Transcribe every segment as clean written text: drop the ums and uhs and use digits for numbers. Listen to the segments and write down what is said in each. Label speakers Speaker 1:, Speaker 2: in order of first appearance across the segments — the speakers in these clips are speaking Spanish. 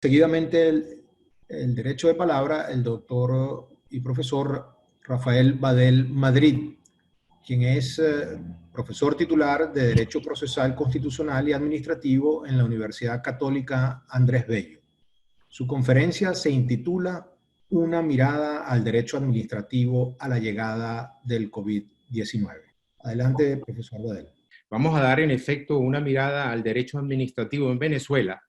Speaker 1: Seguidamente, el derecho de palabra, el doctor y profesor Rafael Badel Madrid, quien es profesor titular de Derecho Procesal Constitucional y Administrativo en la Universidad Católica Andrés Bello. Su conferencia se intitula Una mirada al derecho administrativo a la llegada del COVID-19. Adelante, profesor Badel.
Speaker 2: Vamos a dar en efecto una mirada al derecho administrativo en Venezuela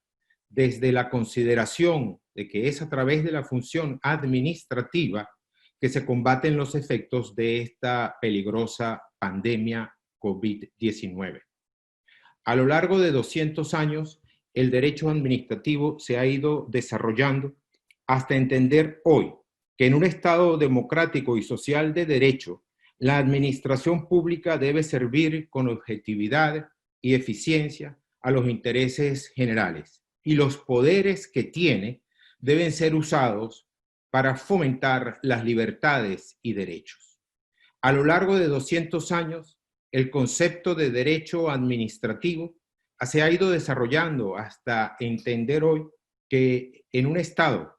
Speaker 2: desde la consideración de que es a través de la función administrativa que se combaten los efectos de esta peligrosa pandemia COVID-19. A lo largo de 200 años, el derecho administrativo se ha ido desarrollando hasta entender hoy que en un Estado democrático y social de derecho, la administración pública debe servir con objetividad y eficiencia a los intereses generales y los poderes que tiene deben ser usados para fomentar las libertades y derechos. A lo largo de 200 años, el concepto de derecho administrativo se ha ido desarrollando hasta entender hoy que en un Estado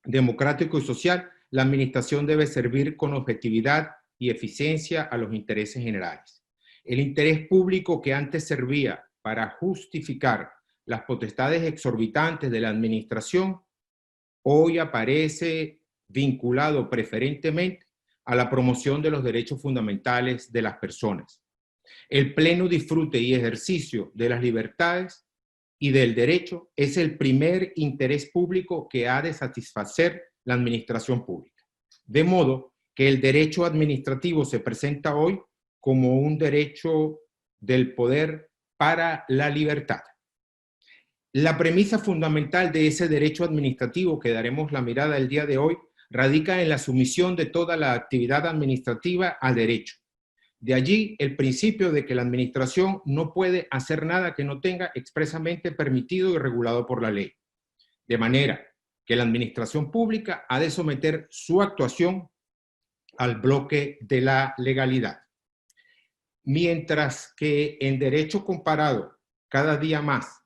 Speaker 2: democrático y social, la administración debe servir con objetividad y eficiencia a los intereses generales. El interés público que antes servía para justificar las potestades exorbitantes de la administración, hoy aparece vinculado preferentemente a la promoción de los derechos fundamentales de las personas. El pleno disfrute y ejercicio de las libertades y del derecho es el primer interés público que ha de satisfacer la administración pública. De modo que el derecho administrativo se presenta hoy como un derecho del poder para la libertad. La premisa fundamental de ese derecho administrativo que daremos la mirada el día de hoy radica en la sumisión de toda la actividad administrativa al derecho. De allí el principio de que la administración no puede hacer nada que no tenga expresamente permitido y regulado por la ley. De manera que la administración pública ha de someter su actuación al bloque de la legalidad. Mientras que en derecho comparado, cada día más,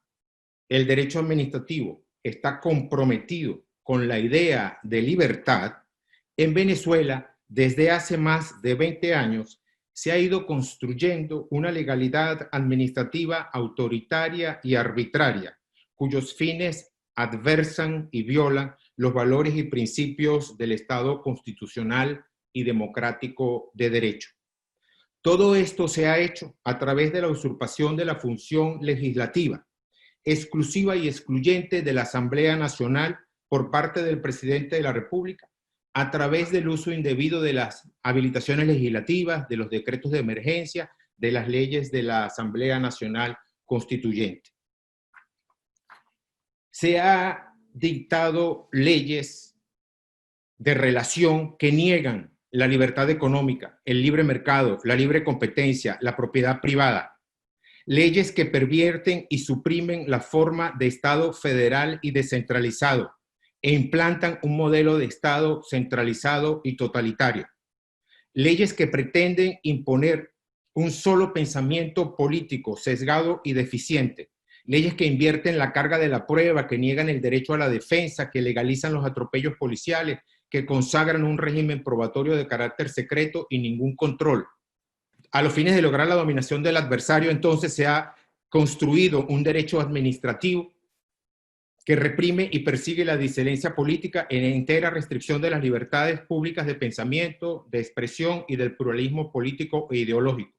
Speaker 2: el derecho administrativo está comprometido con la idea de libertad, en Venezuela, desde hace más de 20 años, se ha ido construyendo una legalidad administrativa autoritaria y arbitraria, cuyos fines adversan y violan los valores y principios del Estado constitucional y democrático de derecho. Todo esto se ha hecho a través de la usurpación de la función legislativa, exclusiva y excluyente de la Asamblea Nacional por parte del presidente de la República, a través del uso indebido de las habilitaciones legislativas, de los decretos de emergencia, de las leyes de la Asamblea Nacional Constituyente. Se ha dictado leyes de relación que niegan la libertad económica, el libre mercado, la libre competencia, la propiedad privada. Leyes que pervierten y suprimen la forma de Estado federal y descentralizado e implantan un modelo de Estado centralizado y totalitario. Leyes que pretenden imponer un solo pensamiento político sesgado y deficiente. Leyes que invierten la carga de la prueba, que niegan el derecho a la defensa, que legalizan los atropellos policiales, que consagran un régimen probatorio de carácter secreto y ningún control. A los fines de lograr la dominación del adversario, entonces se ha construido un derecho administrativo que reprime y persigue la disidencia política en entera restricción de las libertades públicas de pensamiento, de expresión y del pluralismo político e ideológico.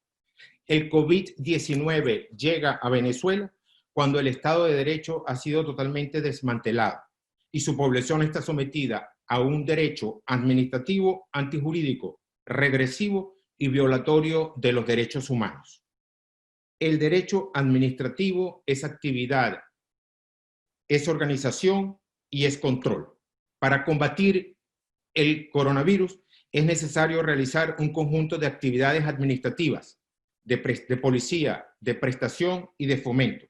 Speaker 2: El COVID-19 llega a Venezuela cuando el Estado de Derecho ha sido totalmente desmantelado y su población está sometida a un derecho administrativo antijurídico, regresivo y violatorio de los derechos humanos. El derecho administrativo es actividad, es organización y es control. Para combatir el coronavirus es necesario realizar un conjunto de actividades administrativas, de policía, de prestación y de fomento.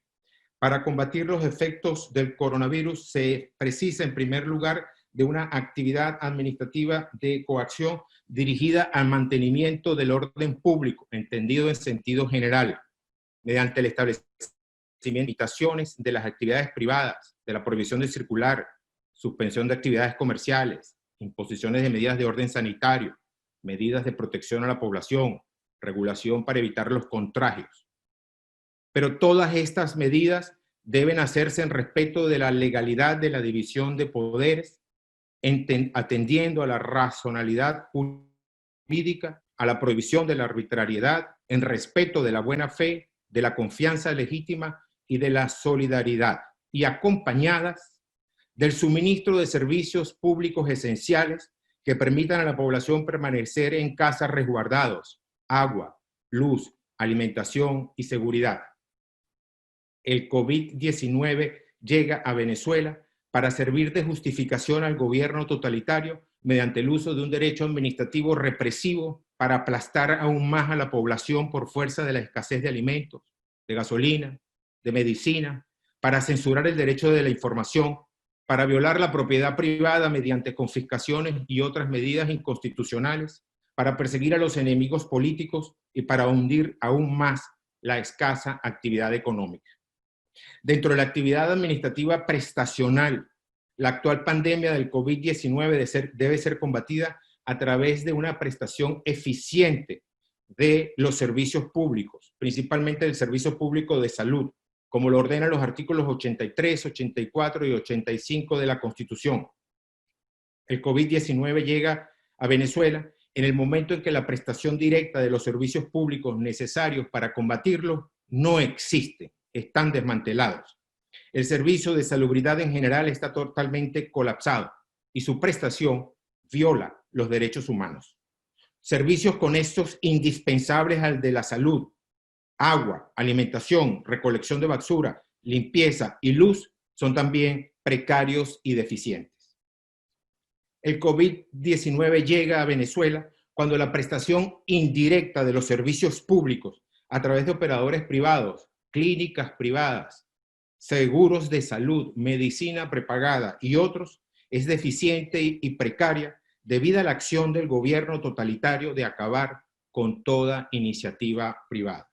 Speaker 2: Para combatir los efectos del coronavirus se precisa en primer lugar de una actividad administrativa de coacción dirigida al mantenimiento del orden público, entendido en sentido general, mediante el establecimiento limitaciones de las actividades privadas, de la prohibición de circular, suspensión de actividades comerciales, imposiciones de medidas de orden sanitario, medidas de protección a la población, regulación para evitar los contagios. Pero todas estas medidas deben hacerse en respeto de la legalidad de la división de poderes, atendiendo a la racionalidad jurídica, a la prohibición de la arbitrariedad, en respeto de la buena fe, de la confianza legítima y de la solidaridad, y acompañadas del suministro de servicios públicos esenciales que permitan a la población permanecer en casa resguardados, agua, luz, alimentación y seguridad. El COVID-19 llega a Venezuela para servir de justificación al gobierno totalitario mediante el uso de un derecho administrativo represivo para aplastar aún más a la población por fuerza de la escasez de alimentos, de gasolina, de medicina, para censurar el derecho de la información, para violar la propiedad privada mediante confiscaciones y otras medidas inconstitucionales, para perseguir a los enemigos políticos y para hundir aún más la escasa actividad económica. Dentro de la actividad administrativa prestacional, la actual pandemia del COVID-19 debe ser combatida a través de una prestación eficiente de los servicios públicos, principalmente del servicio público de salud, como lo ordenan los artículos 83, 84 y 85 de la Constitución. El COVID-19 llega a Venezuela en el momento en que la prestación directa de los servicios públicos necesarios para combatirlo no existe. Están desmantelados. El servicio de salubridad en general está totalmente colapsado y su prestación viola los derechos humanos. Servicios con estos indispensables al de la salud, agua, alimentación, recolección de basura, limpieza y luz son también precarios y deficientes. El COVID-19 llega a Venezuela cuando la prestación indirecta de los servicios públicos a través de operadores privados, clínicas privadas, seguros de salud, medicina prepagada y otros, es deficiente y precaria debido a la acción del gobierno totalitario de acabar con toda iniciativa privada.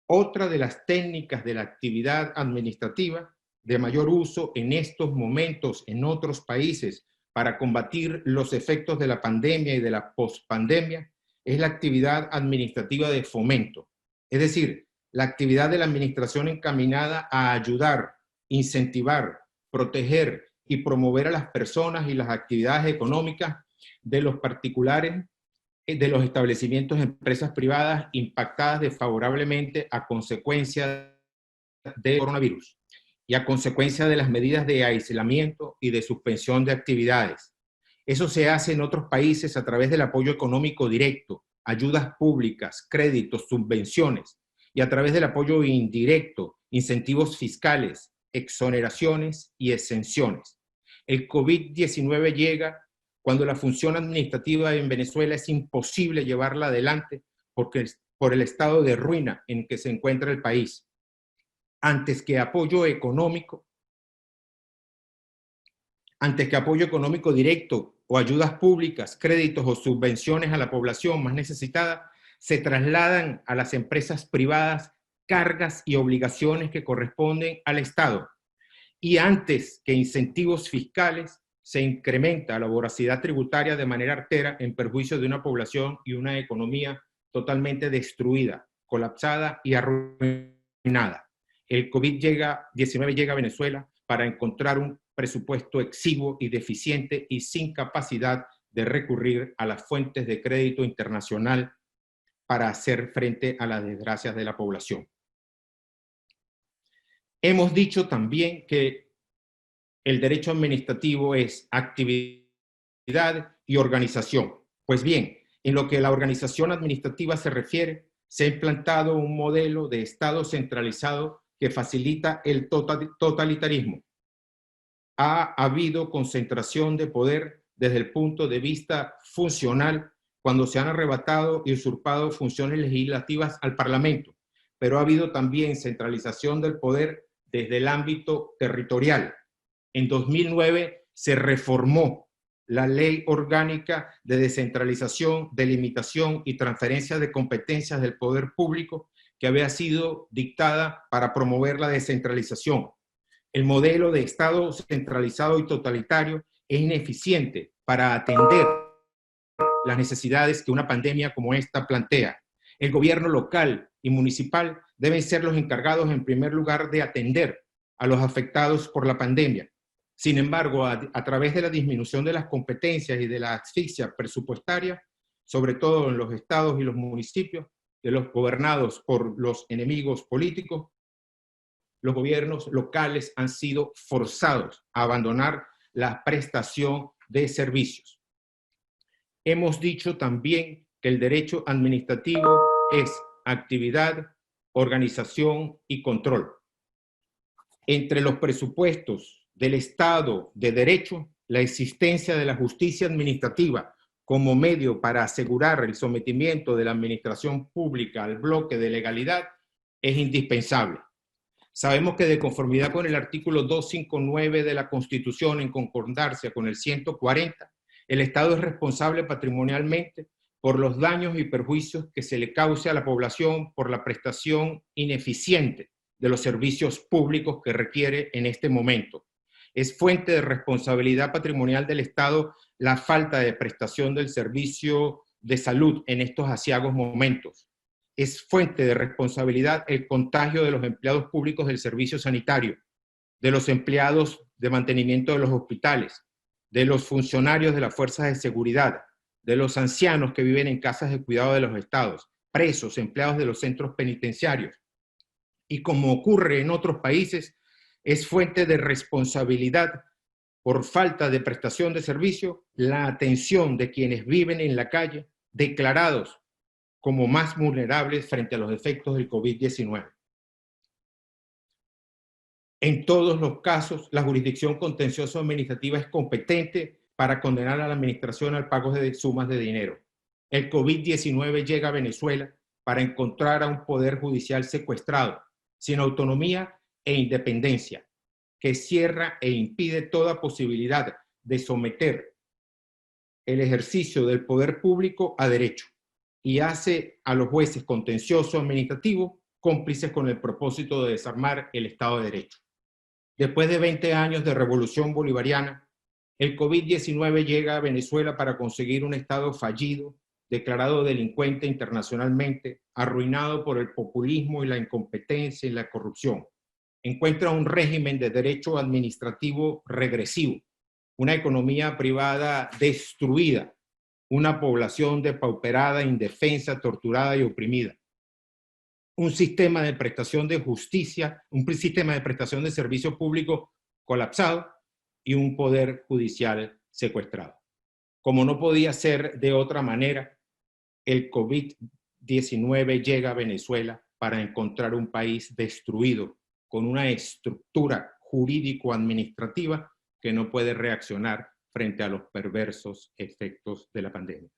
Speaker 2: Otra de las técnicas de la actividad administrativa de mayor uso en estos momentos en otros países para combatir los efectos de la pandemia y de la pospandemia es la actividad administrativa de fomento, es decir, la actividad de la administración encaminada a ayudar, incentivar, proteger y promover a las personas y las actividades económicas de los particulares, de los establecimientos de empresas privadas impactadas desfavorablemente a consecuencia del coronavirus y a consecuencia de las medidas de aislamiento y de suspensión de actividades. Eso se hace en otros países a través del apoyo económico directo, ayudas públicas, créditos, subvenciones, y a través del apoyo indirecto, incentivos fiscales, exoneraciones y exenciones. El COVID-19 llega cuando la función administrativa en Venezuela es imposible llevarla adelante por el estado de ruina en que se encuentra el país. Antes que apoyo económico directo o ayudas públicas, créditos o subvenciones a la población más necesitada, se trasladan a las empresas privadas cargas y obligaciones que corresponden al Estado. Y antes que incentivos fiscales, se incrementa la voracidad tributaria de manera artera en perjuicio de una población y una economía totalmente destruida, colapsada y arruinada. El COVID-19 llega a Venezuela para encontrar un presupuesto exiguo y deficiente y sin capacidad de recurrir a las fuentes de crédito internacional para hacer frente a las desgracias de la población. Hemos dicho también que el derecho administrativo es actividad y organización. Pues bien, en lo que a la organización administrativa se refiere, se ha implantado un modelo de Estado centralizado que facilita el totalitarismo. Ha habido concentración de poder desde el punto de vista funcional cuando se han arrebatado y usurpado funciones legislativas al Parlamento, pero ha habido también centralización del poder desde el ámbito territorial. En 2009 se reformó la Ley Orgánica de Descentralización, Delimitación y Transferencia de Competencias del Poder Público que había sido dictada para promover la descentralización. El modelo de Estado centralizado y totalitario es ineficiente para atender las necesidades que una pandemia como esta plantea. El gobierno local y municipal deben ser los encargados, en primer lugar, de atender a los afectados por la pandemia. Sin embargo, a través de la disminución de las competencias y de la asfixia presupuestaria, sobre todo en los estados y los municipios, de los gobernados por los enemigos políticos, los gobiernos locales han sido forzados a abandonar la prestación de servicios. Hemos dicho también que el derecho administrativo es actividad, organización y control. Entre los presupuestos del Estado de Derecho, la existencia de la justicia administrativa como medio para asegurar el sometimiento de la administración pública al bloque de legalidad es indispensable. Sabemos que de conformidad con el artículo 259 de la Constitución, en concordancia con el 140, el Estado es responsable patrimonialmente por los daños y perjuicios que se le cause a la población por la prestación ineficiente de los servicios públicos que requiere en este momento. Es fuente de responsabilidad patrimonial del Estado la falta de prestación del servicio de salud en estos aciagos momentos. Es fuente de responsabilidad el contagio de los empleados públicos del servicio sanitario, de los empleados de mantenimiento de los hospitales, de los funcionarios de las fuerzas de seguridad, de los ancianos que viven en casas de cuidado de los estados, presos, empleados de los centros penitenciarios. Y como ocurre en otros países, es fuente de responsabilidad por falta de prestación de servicio la atención de quienes viven en la calle, declarados como más vulnerables frente a los efectos del COVID-19. En todos los casos, la jurisdicción contencioso administrativa es competente para condenar a la administración al pago de sumas de dinero. El COVID-19 llega a Venezuela para encontrar a un poder judicial secuestrado, sin autonomía e independencia, que cierra e impide toda posibilidad de someter el ejercicio del poder público a derecho y hace a los jueces contencioso administrativos cómplices con el propósito de desarmar el Estado de Derecho. Después de 20 años de revolución bolivariana, el COVID-19 llega a Venezuela para conseguir un Estado fallido, declarado delincuente internacionalmente, arruinado por el populismo y la incompetencia y la corrupción. Encuentra un régimen de derecho administrativo regresivo, una economía privada destruida, una población depauperada, indefensa, torturada y oprimida. Un sistema de prestación de justicia, un sistema de prestación de servicio público colapsado y un poder judicial secuestrado. Como no podía ser de otra manera, el COVID-19 llega a Venezuela para encontrar un país destruido, con una estructura jurídico-administrativa que no puede reaccionar frente a los perversos efectos de la pandemia.